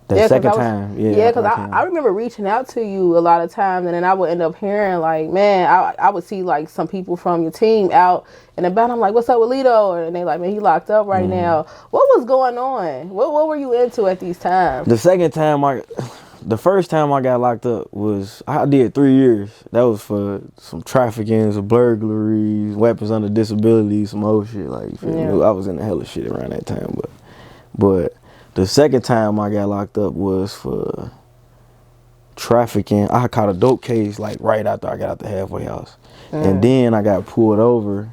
That second time, yeah, because I remember reaching out to you a lot of times, and then I would end up hearing like, man, I would see like some people from your team out and about. I'm like, what's up with Lito? And they like, man, he locked up right now. What was going on? What were you into at these times? The first time I got locked up was, I did 3 years. That was for some trafficking, some burglaries, weapons under disability, some old shit. Like, you feel me? I was in the hell of shit around that time, but the second time I got locked up was for trafficking. I caught a dope case like right after I got out the halfway house. And then I got pulled over.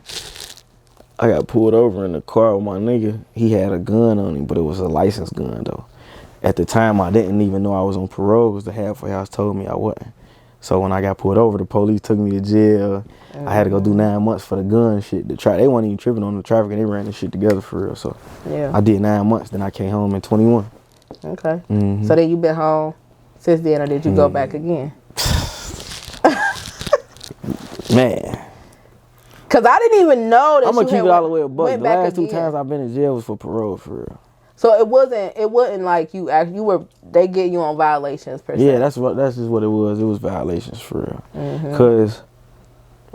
I got pulled over in the car with my nigga. He had a gun on him, but it was a licensed gun though. At the time, I didn't even know I was on parole because the halfway house told me I wasn't. So when I got pulled over, the police took me to jail. I had to go do 9 months for the gun shit. They wasn't even tripping on the traffic, and they ran this shit together for real. So I did 9 months, then I came home in 21. Okay. So then you been home since then, or did you go back again? Man. Because I didn't even know that I'm going to keep it all the way above. The last again. 2 times I've been in jail was for parole, for real. So it wasn't like they get you on violations per se. Yeah, that's just what it was. It was violations for real. Cause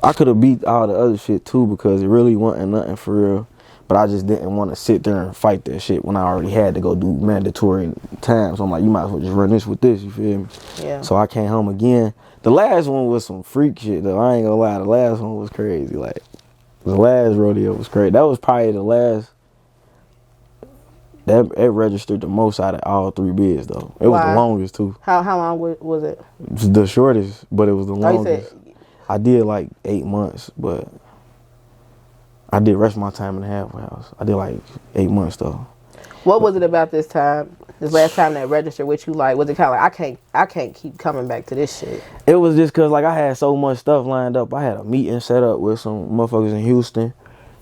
I could have beat all the other shit too, because it really wasn't nothing for real. But I just didn't want to sit there and fight that shit when I already had to go do mandatory time. So I'm like, you might as well just run this with this, you feel me? Yeah. So I came home again. The last one was some freak shit though. I ain't gonna lie, the last one was crazy. Like, the last rodeo was crazy. That was probably the last. It registered the most out of all 3 bids though. It was the longest too. How long was it? It was the shortest, but it was the longest. I did like 8 months, but I did rest of my time in the halfway house. I did like 8 months though. What was it about this last time that registered with you? Like, was it kind of like, I can't keep coming back to this shit? It was just cause like I had so much stuff lined up. I had a meeting set up with some motherfuckers in Houston.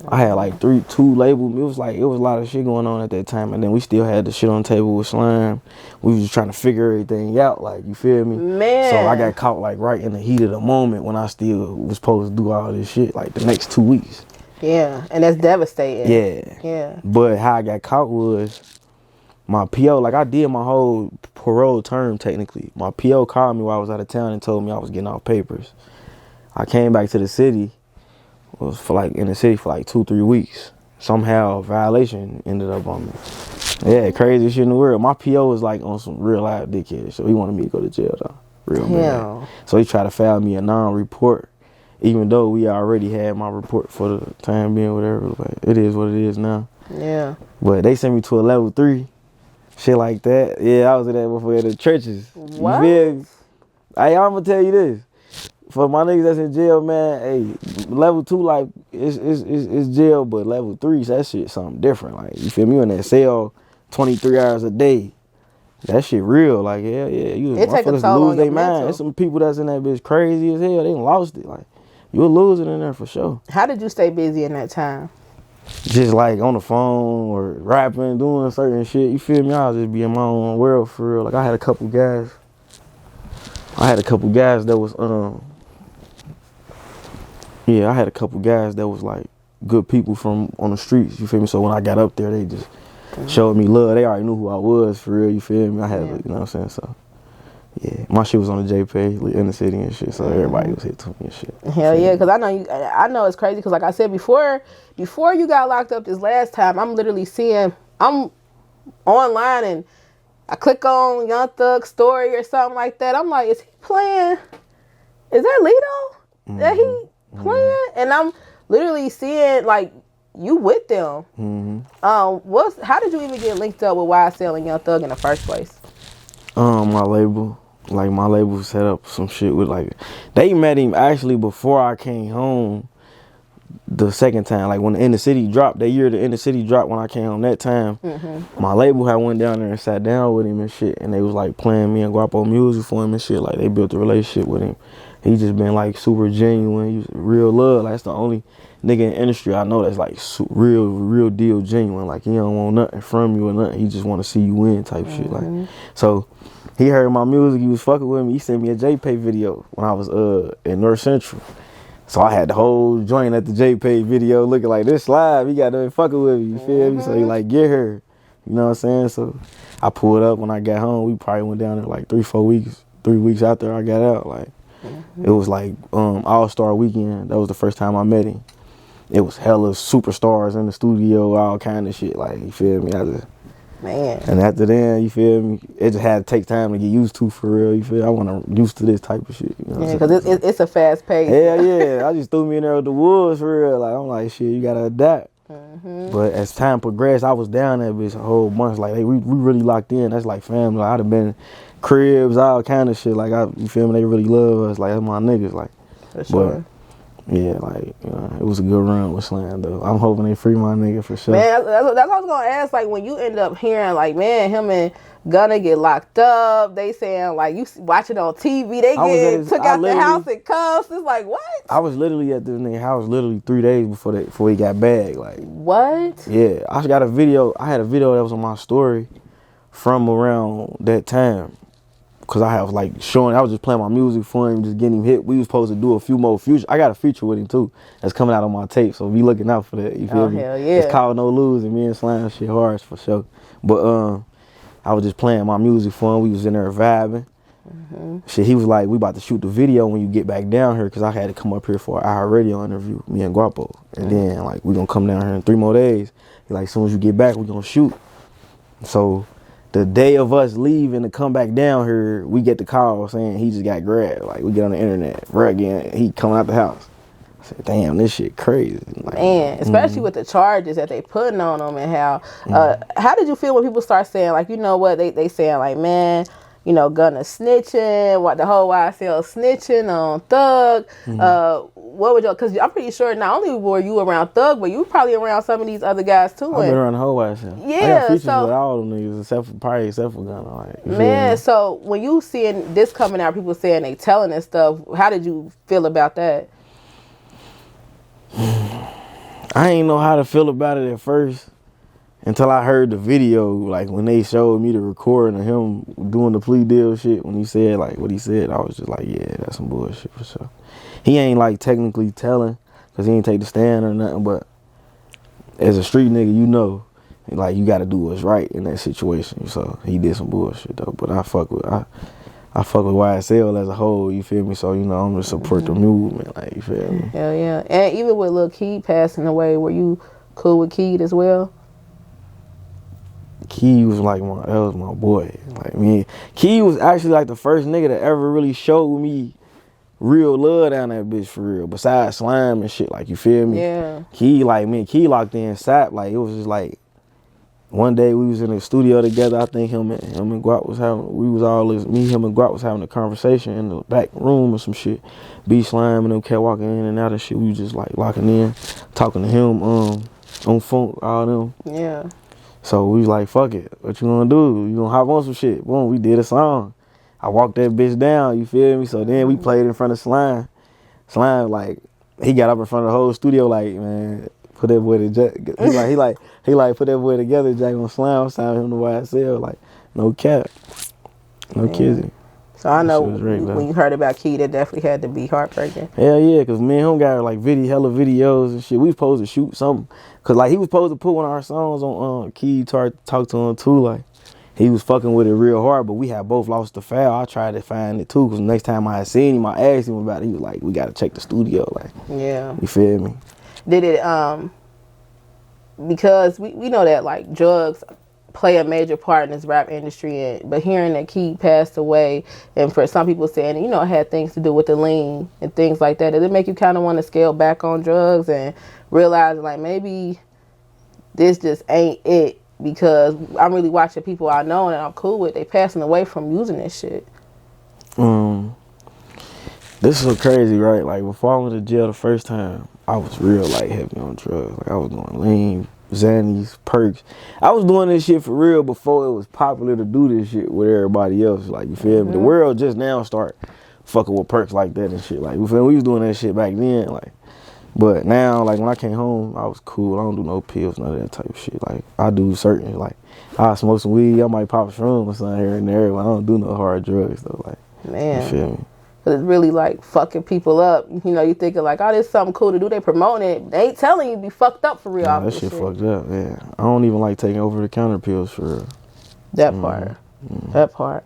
I had like 2 labels. It was a lot of shit going on at that time, and then we still had the shit on the table with Slime. We was just trying to figure everything out, like, you feel me? Man. So I got caught like right in the heat of the moment when I still was supposed to do all this shit, like the next 2 weeks. Yeah, and that's devastating. Yeah. But how I got caught was my PO, like I did my whole parole term technically. My PO called me while I was out of town and told me I was getting off papers. I came back to the city. Was for like in the city for like 2-3 weeks. Somehow a violation ended up on me. Yeah, crazy shit in the world. My PO was like on some real live dickhead, so he wanted me to go to jail though. Real bad. So he tried to file me a non-report, even though we already had my report for the time being, whatever. But it is what it is now. Yeah. But they sent me to a level 3. Shit like that. Yeah, I was in that before the churches. What? You feel me? Hey, I'm gonna tell you this. For my niggas that's in jail, man, hey, level 2, like, it's jail, but level 3, that shit something different. Like, you feel me? You in that cell 23 hours a day. That shit real. Like, yeah. It take a toll on your mental. There's some people that's in that bitch crazy as hell. They done lost it. Like, you'll lose it in there for sure. How did you stay busy in that time? Just like on the phone or rapping, doing certain shit. You feel me? I'll just be in my own world for real. Like, I had a couple guys that was, I had a couple guys that was like good people from on the streets, you feel me? So when I got up there, they just showed me love. They already knew who I was for real, you feel me? I had, you know what I'm saying? So, yeah, my shit was on the JPay in the city and shit, so everybody was hit to me and shit. Hell yeah, because I know it's crazy because like I said before you got locked up this last time, I'm online and I click on Young Thug's story or something like that. I'm like, is he playing? Is that Lito? That he playing? And I'm literally seeing like you with them. How did you even get linked up with YSL and Young Thug in the first place? My label. Like my label set up some shit with like, they met him actually before I came home the second time. Like when the Inner City dropped, that year the Inner City dropped when I came home that time. My label had went down there and sat down with him and shit, and they was like playing me and Guapo music for him and shit. Like they built a relationship with him. He just been like super genuine. He was real love. Like that's the only nigga in the industry I know that's like real deal genuine. Like he don't want nothing from you or nothing. He just want to see you win type shit. Like so. He heard my music, he was fucking with me. He sent me a JPay video when I was in North Central. So I had the whole joint at the JPay video looking like this live. He got them fucking with me, you feel me? So he like, get her. You know what I'm saying? So I pulled up when I got home. We probably went down there like 3 weeks after I got out. Like it was like All-Star Weekend. That was the first time I met him. It was hella superstars in the studio, all kind of shit. Like, you feel me? Man. And after then, you feel me? It just had to take time to get used to, for real. You feel? I want to used to this type of shit. You know Yeah, because it's a fast pace. Yeah. I just threw me in there with the wolves, for real. Like, I'm like, shit, you gotta adapt. But as time progressed, I was down there bitch a whole bunch. Like, hey, we really locked in. That's like family. Like, I'd have been cribs, all kind of shit. Like, you feel me? They really love us. Like, that's my niggas. Like, for sure. But, yeah, like, it was a good run with Slam, though. I'm hoping they free my nigga for sure. Man, that's what I was going to ask. Like, when you end up hearing, like, man, him and Gunna get locked up, they saying, like, you watch it on TV, they get took out the house in cuffs. It's like, what? I was literally at this nigga house literally 3 days before he got bagged. Like, what? Yeah, I got a video. I had a video that was on my story from around that time. Cause I was like I was just playing my music for him, just getting him hit. We was supposed to do a few more features. I got a feature with him too, that's coming out on my tape. So be looking out for that. You feel me? Hell yeah. It's called No Losing. Me and Slime shit hard for sure. But I was just playing my music for him. We was in there vibing. Shit, he was like, we about to shoot the video when you get back down here, cause I had to come up here for an hour radio interview, me and Guapo. And then like we gonna come down here in 3 more days. He like, as soon as you get back, we gonna shoot. So the day of us leaving to come back down here, we get the call saying he just got grabbed. Like, we get on the internet, bro, again, he coming out the house. I said, damn, this shit crazy. Like, man, especially with the charges that they putting on him and how did you feel when people start saying, like, you know what, they saying, like, man, you know, Gunna snitching, what the whole YSL snitching on Thug. What would you? Because I'm pretty sure not only were you around Thug, but you were probably around some of these other guys too. I've been around the whole YSL. Yeah, I got features with all them niggas except for Gunna. Like, man, so when you seeing this coming out, people saying they telling this stuff, how did you feel about that? I ain't know how to feel about it at first until I heard the video, like when they showed me the recording of him doing the plea deal shit. When he said like what he said, I was just like, yeah, that's some bullshit for sure. He ain't like technically telling, cause he ain't take the stand or nothing, but as a street nigga, you know, like you gotta do what's right in that situation. So he did some bullshit though, but I fuck with YSL as a whole, you feel me? So, you know, I'm gonna support the movement, like, you feel me? Hell yeah. And even with Lil Keed passing away, were you cool with Keed as well? Keed was like that was my boy. Like, me, Keed was actually like the first nigga that ever really showed me real love down that bitch for real. Besides Slime and shit, like, you feel me? Yeah. Keed, like, me and Keed locked in Sap. Like, it was just like, one day we was in the studio together. I think him and Guap was him and Guap was having a conversation in the back room or some shit. B Slime and them kept walking in and out and shit. We was just like locking in, talking to him on phone, all them. Yeah. So we was like, fuck it. What you gonna do? You gonna hop on some shit? Boom, we did a song. I walked that bitch down, you feel me? So then we played in front of Slime. Slime, like, he got up in front of the whole studio like, man, put that boy together. He like put that boy together, Jack on Slime, signed him to YSL. Like, no cap. No kidding. So I know when you heard about Keed, it definitely had to be heartbreaking. Hell yeah, because me and him got like hella videos and shit. We was supposed to shoot something. Because like he was supposed to put one of our songs on Keed, talk to him too. Like, he was fucking with it real hard, but we had both lost the file. I tried to find it too, because next time I had seen him, I asked him about it. He was like, we got to check the studio. Like, yeah. You feel me? Did it, because we know that like drugs play a major part in this rap industry, but hearing that Keed passed away, and for some people saying, you know, it had things to do with the lean and things like that, did it make you kind of want to scale back on drugs and realize like maybe this just ain't it? Because I'm really watching people I know and I'm cool with, they passing away from using this shit. This is so crazy, right? Like, before I went to jail the first time, I was real like heavy on drugs. Like, I was doing lean, Xannies, perks. I was doing this shit for real before it was popular to do this shit with everybody else. Like, you feel me? The world just now start fucking with perks like that and shit. Like, you feel me? We was doing that shit back then. Like, but now, like, when I came home, I was cool. I don't do no pills, none of that type of shit. Like, I do certain, like, I smoke some weed, I might pop a shroom or something here and there, but I don't do no hard drugs, though. Like, man. You feel me? Cause it's really like fucking people up. You know, you thinking like, oh, this is something cool to do. They promoting it. They ain't telling you be fucked up for real. Nah, that shit fucked up. Yeah, I don't even like taking over the counter pills for real. That part. That part.